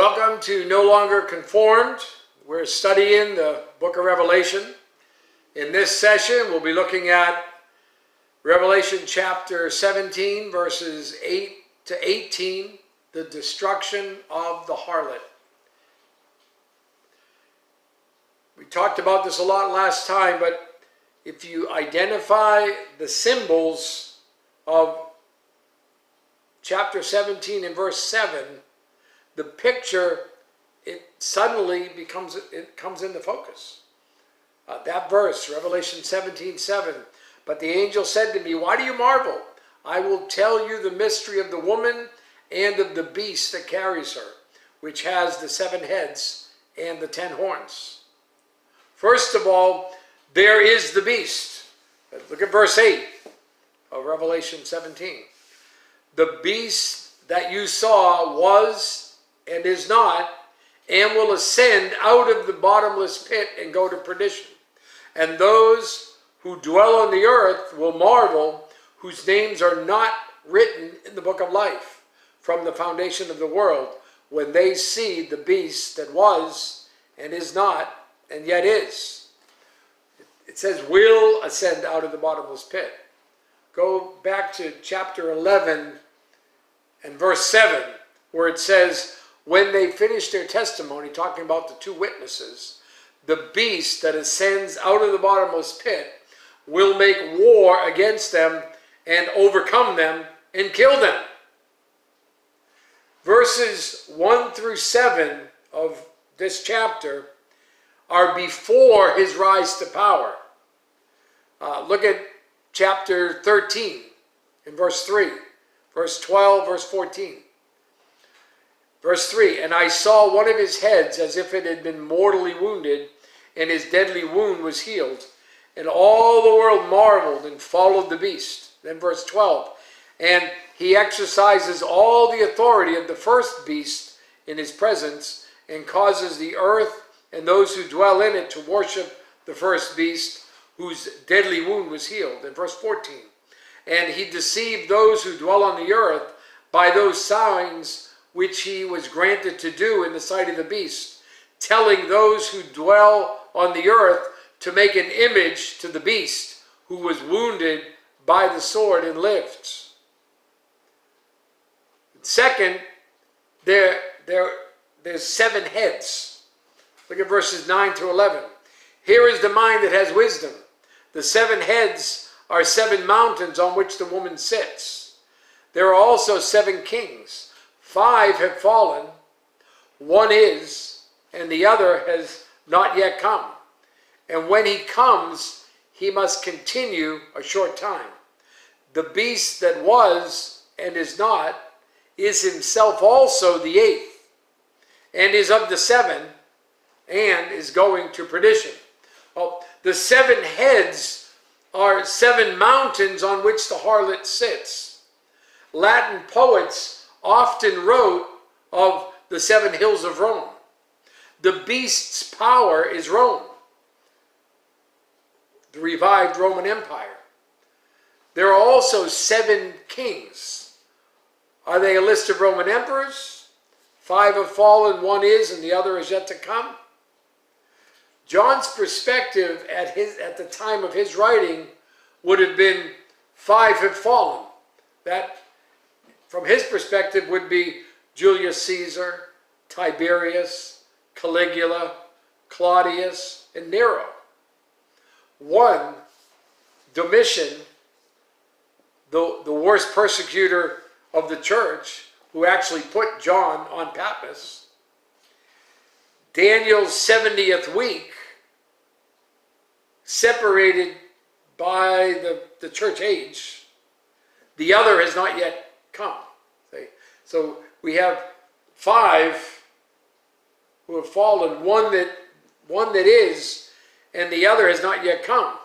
Welcome to No Longer Conformed. We're studying the book of Revelation. In this session, we'll be looking at Revelation chapter 17, verses 8 to 18, the destruction of the harlot. We talked about this a lot last time, but if you identify the symbols of chapter 17 and verse 7, the picture, it suddenly comes into focus. That verse, Revelation 17:7, but the angel said to me, "Why do you marvel? I will tell you the mystery of the woman and of the beast that carries her, which has the 7 heads and the 10 horns." First of all, there is the beast. Look at verse 8 of Revelation 17. The beast that you saw was and is not, and will ascend out of the bottomless pit and go to perdition. And those who dwell on the earth will marvel, whose names are not written in the book of life from the foundation of the world, when they see the beast that was and is not and yet is. It says will ascend out of the bottomless pit. Go back to chapter 11 and verse 7, where it says, when they finish their testimony, talking about the 2 witnesses, the beast that ascends out of the bottomless pit will make war against them and overcome them and kill them. Verses 1 through 7 of this chapter are before his rise to power. Look at chapter 13 in verse 3, verse 12, verse 14. Verse 3, and I saw one of his heads as if it had been mortally wounded, and his deadly wound was healed. And all the world marveled and followed the beast. Then verse 12, and he exercises all the authority of the first beast in his presence, and causes the earth and those who dwell in it to worship the first beast, whose deadly wound was healed. In verse 14, and he deceived those who dwell on the earth by those signs which he was granted to do in the sight of the beast, telling those who dwell on the earth to make an image to the beast, who was wounded by the sword and lived. Second, there's 7 heads. Look at verses 9 to 11. Here is the mind that has wisdom. The 7 heads are 7 mountains on which the woman sits. There are also 7 kings. 5 have fallen, 1 is, and the other has not yet come. And when he comes, he must continue a short time. The beast that was and is not is himself also the 8th, and is of the 7, and is going to perdition. Well, the 7 heads are 7 mountains on which the harlot sits. Latin poets often wrote of the 7 hills of Rome. The beast's power is Rome, the revived Roman Empire. There are also 7 kings. Are they a list of Roman emperors? 5 have fallen, 1 is, and the other is yet to come. John's perspective at the time of his writing would have been 5 have fallen. That, from his perspective, would be Julius Caesar, Tiberius, Caligula, Claudius, and Nero. 1, Domitian, the worst persecutor of the church, who actually put John on Patmos. Daniel's 70th week, separated by the church age. The other has not yet come. So we have 5 who have fallen, one that is, and the other has not yet come.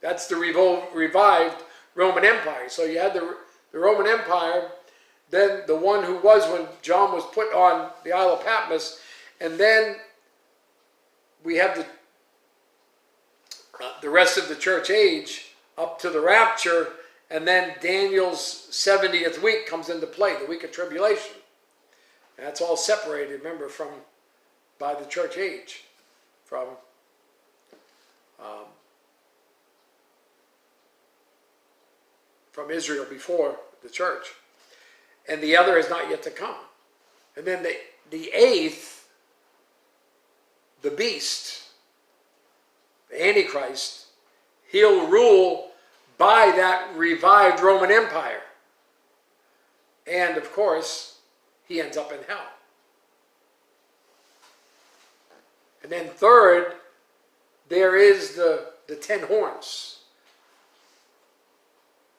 That's the revived Roman Empire. So you had the Roman Empire, then the one who was when John was put on the Isle of Patmos, and then we have the rest of the church age up to the rapture, and then Daniel's 70th week comes into play, the week of tribulation. And that's all separated, remember, by the church age, from Israel before the church. And the other is not yet to come. And then the eighth, the beast, the Antichrist, he'll rule by that revived Roman Empire. And of course, he ends up in hell. And then third, there is the 10 horns.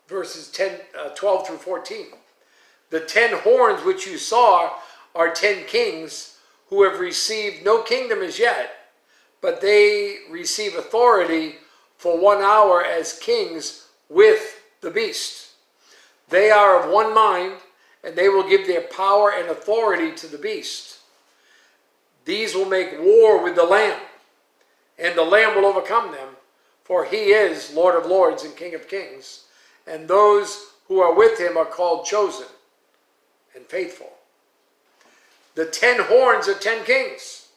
Verses 12 through 14. The 10 horns which you saw are 10 kings who have received no kingdom as yet, but they receive authority for 1 hour as kings with the beast. They are of one mind, and they will give their power and authority to the beast. These will make war with the Lamb, and the Lamb will overcome them, for he is Lord of lords and King of kings, and those who are with him are called chosen and faithful. The 10 horns are 10 kings.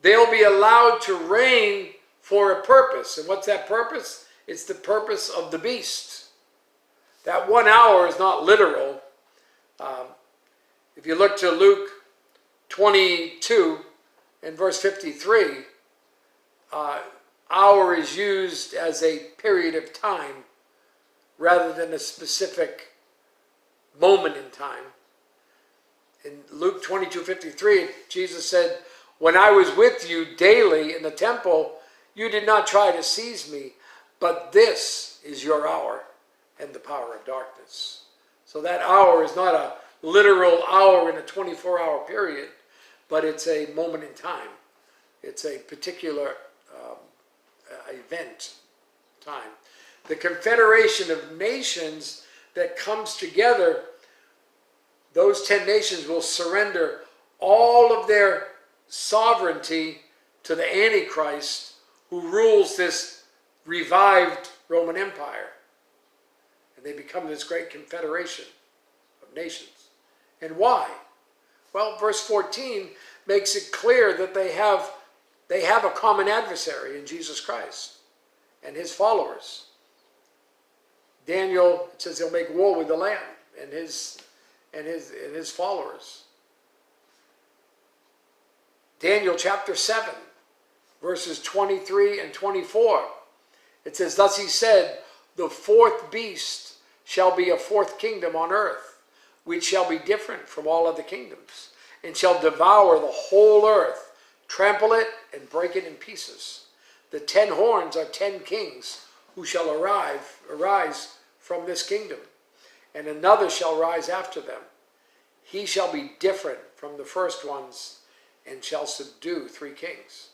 They'll be allowed to reign for a purpose. And what's that purpose? It's the purpose of the beast. That 1 hour is not literal. If you look to Luke 22 and verse 53, hour is used as a period of time rather than a specific moment in time. In Luke 22:53, Jesus said, "When I was with you daily in the temple, you did not try to seize me, but this is your hour and the power of darkness." So that hour is not a literal hour in a 24-hour period, but it's a moment in time. It's a particular event time. The confederation of nations that comes together, those 10 nations will surrender all of their sovereignty to the Antichrist, who rules this revived Roman Empire. And they become this great confederation of nations. And why? Well, verse 14 makes it clear that they have a common adversary in Jesus Christ and his followers. Daniel, it says he'll make war with the Lamb and his followers. Daniel chapter 7, verses 23 and 24. It says, "Thus he said, the fourth beast shall be a fourth kingdom on earth, which shall be different from all other kingdoms, and shall devour the whole earth, trample it, and break it in pieces. The 10 horns are 10 kings who shall arise from this kingdom, and another shall rise after them. He shall be different from the first ones, and shall subdue 3 kings.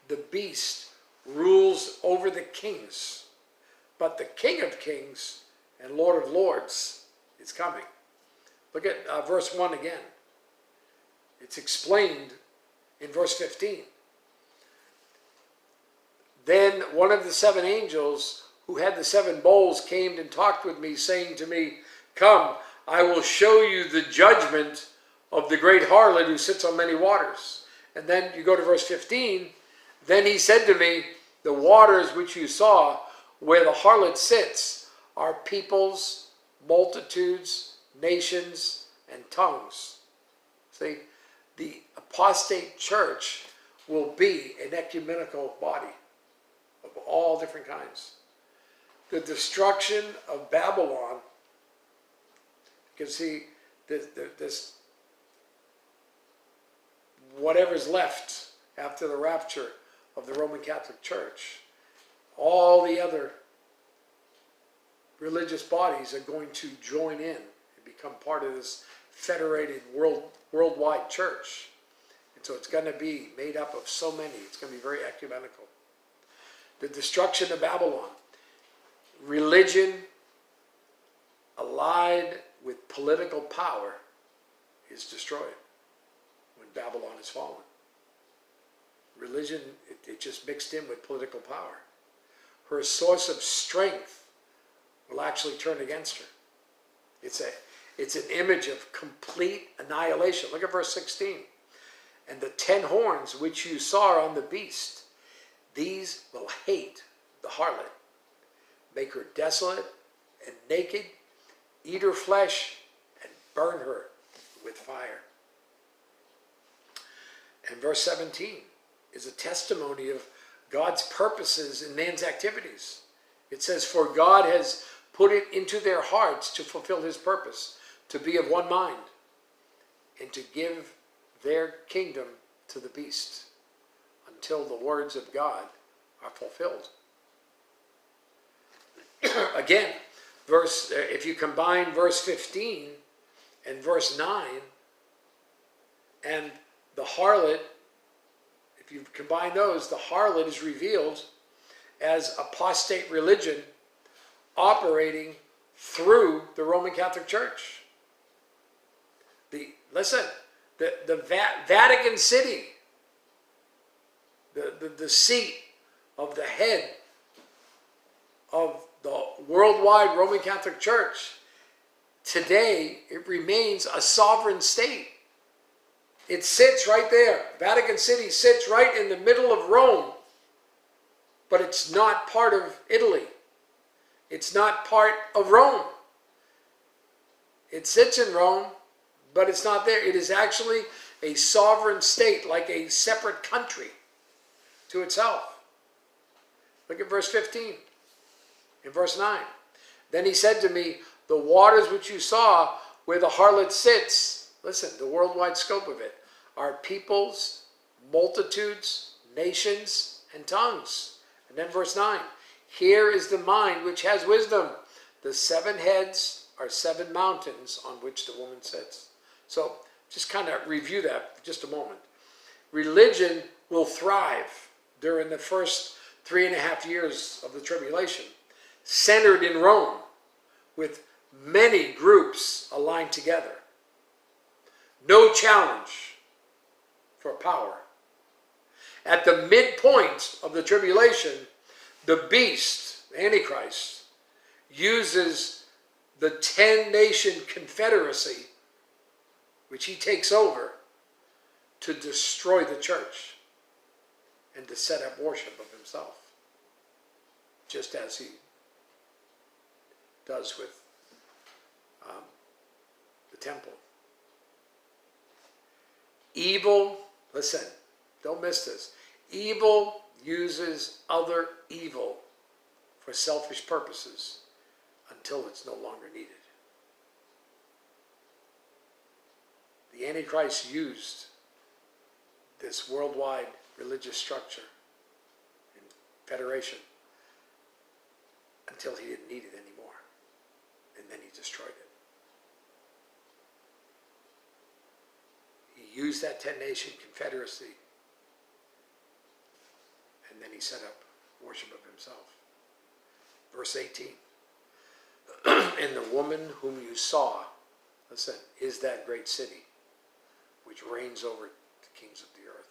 The beast rules over the kings, but the King of kings and Lord of lords is coming." Look at verse 1 again. It's explained in verse 15. "Then one of the 7 angels who had the 7 bowls came and talked with me, saying to me, 'Come, I will show you the judgment of the great harlot who sits on many waters.'" And then you go to verse 15. "Then he said to me, 'The waters which you saw, where the harlot sits, are peoples, multitudes, nations, and tongues.'" See, the apostate church will be an ecumenical body of all different kinds. The destruction of Babylon, you can see this whatever's left after the rapture of the Roman Catholic Church, all the other religious bodies are going to join in and become part of this federated worldwide church. And so it's going to be made up of so many. It's going to be very ecumenical. The destruction of Babylon. Religion allied with political power is destroyed when Babylon is fallen. Religion, it just mixed in with political power. Her source of strength will actually turn against her. It's an image of complete annihilation. Look at verse 16. And the 10 horns which you saw on the beast, these will hate the harlot, make her desolate and naked, eat her flesh, and burn her with fire. And verse 17 is a testimony of God's purposes in man's activities. It says, for God has put it into their hearts to fulfill his purpose, to be of one mind, and to give their kingdom to the beast until the words of God are fulfilled. Again, if you combine verse 15 and verse 9, and the harlot, if you combine those, the harlot is revealed as apostate religion operating through the Roman Catholic Church. The Vatican City, the seat of the head of the worldwide Roman Catholic Church, today it remains a sovereign state. It sits right there. Vatican City sits right in the middle of Rome, but it's not part of Italy. It's not part of Rome. It sits in Rome, but it's not there. It is actually a sovereign state, like a separate country to itself. Look at verse 15 and verse 9. Then he said to me, the waters which you saw where the harlot sits, listen, the worldwide scope of it, are peoples, multitudes, nations, and tongues. And then verse 9, here is the mind which has wisdom. The 7 heads are 7 mountains on which the woman sits. So just kind of review that for just a moment. Religion will thrive during the first 3.5 years of the tribulation, centered in Rome, with many groups aligned together. No challenge for power. At the midpoint of the tribulation, the beast, Antichrist, uses the 10-nation confederacy, which he takes over, to destroy the church and to set up worship of himself, just as he does with the temple. Evil, listen, don't miss this. Evil uses other evil for selfish purposes until it's no longer needed. The Antichrist used this worldwide religious structure and federation until he didn't need it anymore. And then he destroyed it. He used that 10-nation confederacy, and then he set up worship of himself. Verse 18. And the woman whom you saw, listen, is that great city which reigns over the kings of the earth.